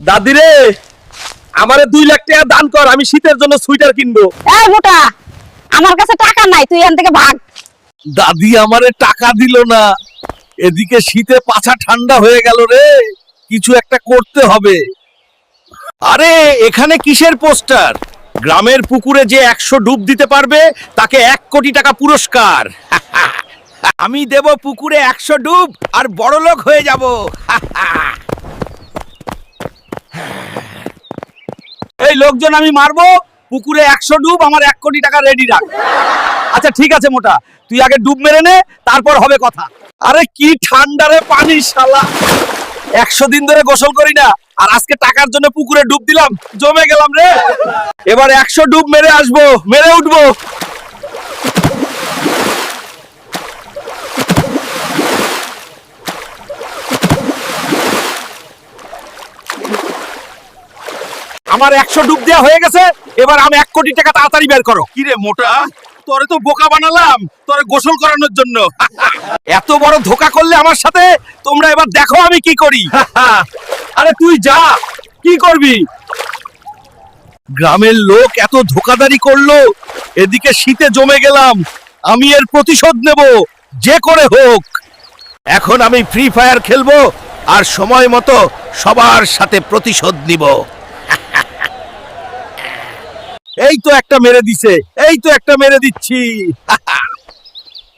দাদি রে, আমারে 2 লাখ টাকা দান কর, আমি শীতের জন্য সোয়েটার কিনবো। এই মোটা, আমার কাছে টাকা নাই, তুই এখান থেকে ভাগ। দাদি আমারে টাকা দিল না, এদিকে শীতে পাছা ঠান্ডা হয়ে গেল রে, কিছু একটা করতে হবে। আরে এখানে কিসের পোস্টার? গ্রামের পুকুরে যে 100 ডুব দিতে পারবে তাকে 1 কোটি টাকা পুরস্কার। আমি দেব পুকুরে 100 ডুব আর বড়লোক হয়ে যাব। এই লোকজন আমি মারবো, পুকুরে 100 ডুব, আমার 1 কোটি টাকা রেডি রাখ। আচ্ছা ঠিক আছে মোটা, তুই আগে ডুব মেরে নে, তারপর হবে কথা। আরে কি ঠান্ডা রে পানি শালা, 100 দিন ধরে গোসল করি না, আর আজকে টাকার জন্য পুকুরে ডুব দিলাম, জমে গেলাম রে। এবার 100 ডুব মেরে আসবো, মেরে উঠবো। আমার 100 ডুব দেওয়া হয়ে গেছে, এবার আমি 1 কোটি টাকা তাড়াতাড়ি বের করো। কি রে মোটা, তোরে তো বোকা বানালাম তোরে গোসল করানোর জন্য। এত বড় ধোকা করলে আমার সাথে, তোমরা এবার দেখো আমি কি করি। আরে তুই যা, কি করবি? গ্রামের লোক এত ধোকাদারি করলো, এদিকে শীতে জমে গেলাম, আমি এর প্রতিশোধ নেব যে করে হোক। এখন আমি ফ্রি ফায়ার খেলবো আর সময় মতো সবার সাথে প্রতিশোধ নিব। এই তো একটা মেরে দিছে, এই তো একটা মেরে দিচ্ছি।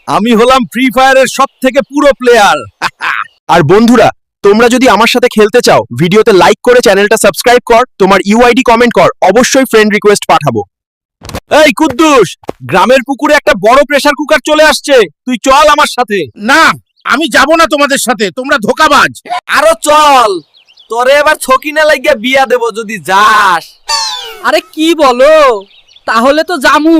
আমি হলাম ফ্রি ফায়ারের সবথেকে পুরো প্লেয়ার। আর বন্ধুরা, তোমরা যদি আমার সাথে খেলতে চাও, ভিডিওতে লাইক করে চ্যানেলটা সাবস্ক্রাইব কর, তোমার ইউআইডি কমেন্ট কর, অবশ্যই ফ্রেন্ড রিকোয়েস্ট পাঠাবো। এই কুদ্দুস, গ্রামের পুকুরে একটা বড় প্রেসার কুকার চলে আসছে, তুই চল আমার সাথে। না, আমি যাব না তোমাদের সাথে, তোমরা ধোকাবাজ। আরো চল, তোরে এবার ছকিনা লাগিয়া বিয়া দেব যদি যাস। আরে কি বলো, তাহলে তো জামু।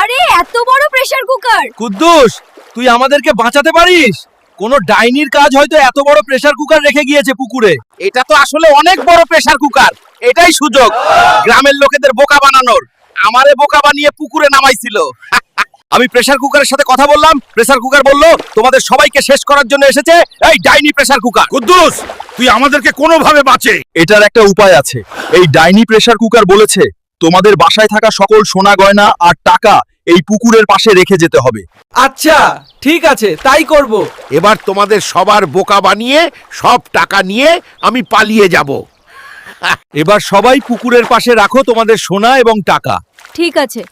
আরে এত বড় প্রেসার কুকার! কুদ্দুস, তুই আমাদেরকে বাঁচাতে পারিস? কোন ডাইনির কাজ হয়তো এত বড় প্রেসার কুকার রেখে গিয়েছে পুকুরে। এটা তো আসলে অনেক বড় প্রেসার কুকার, এটাই সুযোগ গ্রামের লোকেদের বোকা বানানোর। আমারে বোকা বানিয়ে পুকুরে নামাইছিল। আমি প্রেসার কুকারের সাথে কথা বললাম, প্রেসার কুকার বলল তোমাদের সবাইকে শেষ করার জন্য এসেছে এই ডাইনি প্রেসার কুকার। কুদ্দুস, তুই আমাদেরকে কোনোভাবে বাঁচে। এটার একটা উপায় আছে। এই ডাইনি প্রেসার কুকার বলেছে তোমাদের বাসায় থাকা সকল সোনা গয়না আর টাকা এই পুকুরের পাশে রেখে যেতে হবে। আচ্ছা ঠিক আছে, তাই করব। এবার তোমাদের সবার বোকা বানিয়ে সব টাকা নিয়ে আমি পালিয়ে যাব। এবার সবাই পুকুরের পাশে রাখো তোমাদের সোনা এবং টাকা। ঠিক আছে।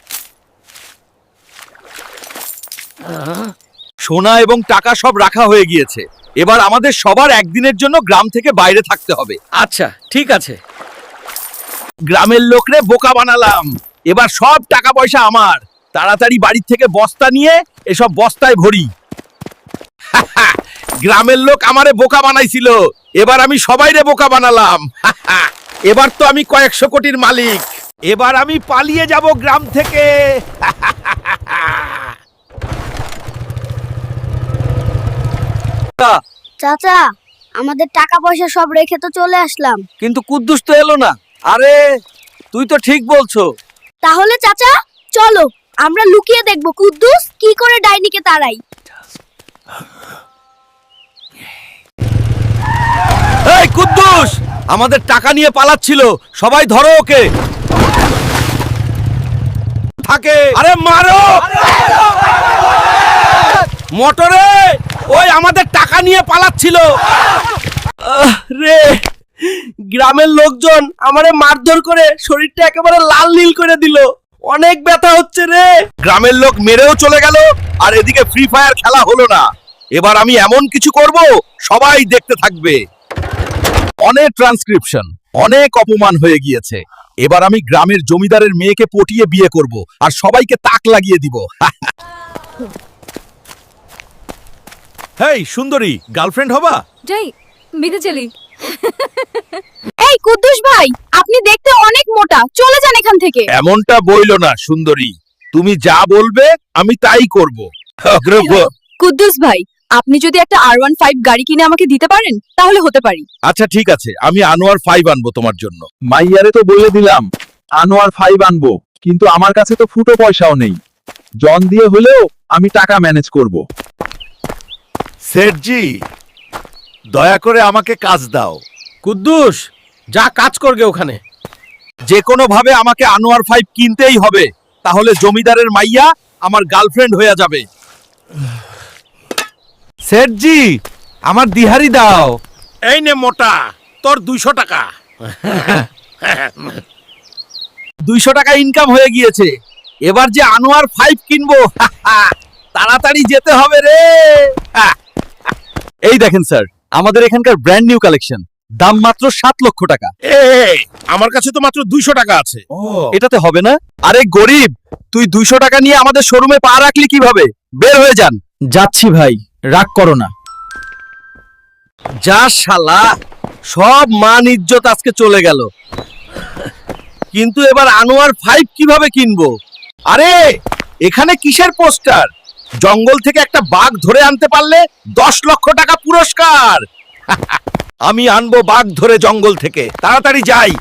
সোনা এবং টাকা সব রাখা হয়ে গিয়েছে, এবার আমাদের সবার একদিনের জন্য গ্রাম থেকে বাইরে থাকতে হবে। আচ্ছা ঠিক আছে। গ্রামের লোকরে বোকা বানালাম, এবার সব টাকা পয়সা আমার। তাড়াতাড়ি বাড়ি থেকে বস্তা নিয়ে এসব বস্তায় ভরি। গ্রামের লোক আমারে বোকা বানাইছিল, এবার আমি সবাইরে বোকা বানালাম। এবার তো আমি কয়েকশো কোটির মালিক, এবার আমি পালিয়ে যাব গ্রাম থেকে। চাচা, আমাদের টাকা পয়সা সব রেখে তো চলে আসলাম। কিন্তু কুদ্দুস তো এলো না। আরে তুই তো ঠিক বলছো। তাহলে চাচা চলো, আমরা লুকিয়ে দেখব কুদ্দুস কি করে ডাইনিকে তাড়াই। এই কুদ্দুস, আমাদের টাকা নিয়ে পালাচ্ছিল, সবাই ধরো ওকে। থাকে, আরে মারো মোটরে, ওই আমাদের টাকা নিয়ে পালাচ্ছিল। রে, গ্রামের লোকজন আমারে মারধর করে শরীরটা একেবারে লাল নীল করে দিল, অনেক ব্যথা হচ্ছে রে। গ্রামের লোক মেরেও চলে গেল, আর এদিকে ফ্রি ফায়ার খেলা হলো না। এবার আমি এমন কিছু করব সবাই দেখতে থাকবে। অনেক ট্রান্সক্রিপশন, অনেক অপমান হয়ে গিয়েছে। এবার আমি গ্রামের জমিদারের মেয়েকে পটিয়ে বিয়ে করব আর সবাইকে তাক লাগিয়ে দিব। হেই সুন্দরী, গার্লফ্রেন্ড হবা? যাই বিদে চলি। এই কুদ্দুস ভাই, আপনি দেখতে অনেক মোটা, চলে যান এখান থেকে। এমনটা বইলো না সুন্দরী, তুমি যা বলবে আমি তাই করব। কুদ্দুস ভাই, আপনি যদি একটা R15 গাড়ি কিনে আমাকে দিতে পারেন তাহলে হতে পারি। আচ্ছা ঠিক আছে, আমি আনোয়ার 5 আনবো তোমার জন্য। মাইয়ারে তো বলে দিলাম আনোয়ার 5 আনবো, কিন্তু আমার কাছে তো ফুটো পয়সাও নেই। জন দিয়ে হলেও আমি টাকা ম্যানেজ করব। সেঠজি, দয়া করে আমাকে কাজ দাও। কুদ্দুস, যা কাজ করবে ওখানে। যে কোনো ভাবে আমাকে আনোয়ার 5 কিনতেই হবে, তাহলে জমিদারের মাইয়া আমার গার্লফ্রেন্ড হয়ে যাবে। সেটজি, আমার দিহারি দাও। এই নে মোটা, তোর 200 টাকা। 200 টাকা ইনকাম হয়ে গিয়েছে, এবার যে আনোয়ার 5 কিনবো। তাড়াতাড়ি যেতে হবে রে। এই দেখেন স্যার, আমাদের এখানকার ব্র্যান্ড নিউ কালেকশন, দাম মাত্র 7 লক্ষ টাকা। আমার কাছে তো মাত্র 200 টাকা আছে। এটাতে হবে না? আরে গরিব, তুই 200 টাকা নিয়ে আমাদের শোরুমে পা রাখলি কিভাবে? বের হয়ে যান। যাচ্ছি ভাই, রাগ করো না। যা শালা, সব মান ইজ্জত আজকে চলে গেল। কিন্তু এবার আনোয়ার 5 কিভাবে কিনবো? আরে এখানে কিসের পোস্টার? জঙ্গল থেকে একটা বাঘ ধরে আনতে পারলে 10 লক্ষ টাকা পুরস্কার। আমি আনবো বাঘ ধরে জঙ্গল থেকে, তাড়াতাড়ি যাই।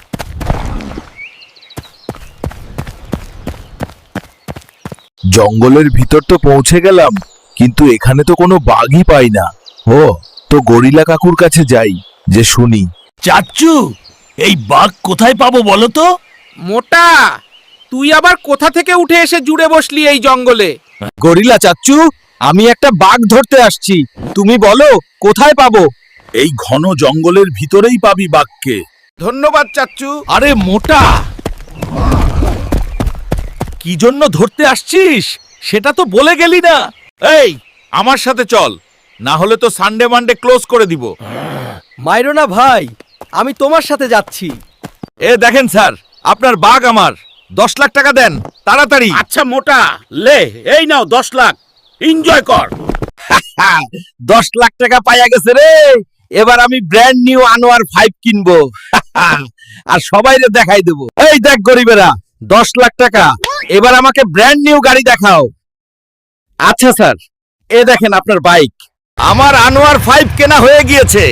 জঙ্গলের ভিতর তো পৌঁছে গেলাম, কিন্তু এখানে তো কোনো বাঘই পাই না। ও, তো গরিলা কাকুর কাছে যাই, যে শুনি। চাচ্চু, এই বাঘ কোথায় পাবো বলো তো? মোটা, তুই আবার কোথা থেকে উঠে এসে জুড়ে বসলি এই জঙ্গলে? গরিলা চাচ্চু, আমি একটা বাঘ ধরতে আসছি, তুমি বলো কোথায় পাবো? এই ঘন জঙ্গলের ভিতরেই পাবি বাঘকে। ধন্যবাদ চাচ্চু। আরে মোটা, কি জন্য ধরতে আসছিস সেটা তো বলে গেলি না। এই, আমার সাথে চল, না হলে তো সানডে মানডে ক্লোজ করে দিব। মাইরো না ভাই, আমি তোমার সাথে যাচ্ছি। এ দেখেন স্যার, আপনার বাঘ আমার, 10 লাখ টাকা দেন তাড়াতাড়ি। আচ্ছা মোটা, লে এই নাও 10 লাখ, এনজয় কর। 10 লাখ টাকা পাইয়া গেছে রে। এবার আমি ব্র্যান্ড নিউ আনোয়ার 5 কিনবো। আর সবাইরে দেখাই দেবো। এই দেখ গরিবেরা, 10 লাখ টাকা, এবার আমাকে ব্র্যান্ড নিউ গাড়ি দেখাও। আচ্ছা স্যার, এ দেখেন আপনার বাইক। আমার আনোয়ার 5 কেনা হয়ে গিয়েছে,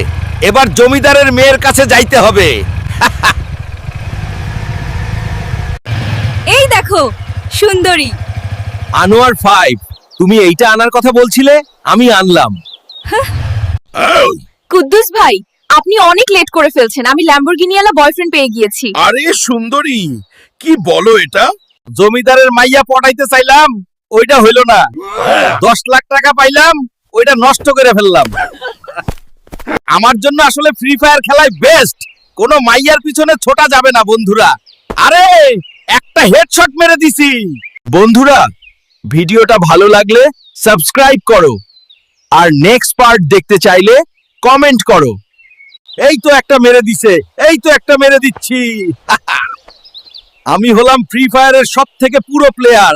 এবার জমিদারের মেয়ের কাছে যাইতে হবে। এই দেখো সুন্দরী। আনোয়ার 5, তুমি এইটা আনার কথা বলছিলে, আমি আনলাম। কুদ্দুস ভাই, আপনি অনেক লেট করে ফেলছেন, আমি ল্যাম্বরগিনিওয়ালা বয়ফ্রেন্ড পেয়ে গিয়েছি। আরে সুন্দরী, কি বলো এটা? জমিদারের মাইয়া পটাইতে চাইলাম, ওইটা হইল না। 10 লাখ টাকা পাইলাম, ওইটা নষ্ট করে ফেললাম। আমার জন্য আসলে ফ্রি ফায়ার খেলাই বেস্ট। কোনো মাইয়ার পিছনে ছোটা যাবে না বন্ধুরা। আরে একটা হেডশট মেরে দিছি। বন্ধুরা, ভিডিওটা ভালো লাগলে সাবস্ক্রাইব করো, আর নেক্সট পার্ট দেখতে চাইলে কমেন্ট করো। এই তো একটা মেরে দিছে, এই তো একটা মেরে দিচ্ছি। আমি হলাম ফ্রি ফায়ারের সব থেকে পুরো প্লেয়ার।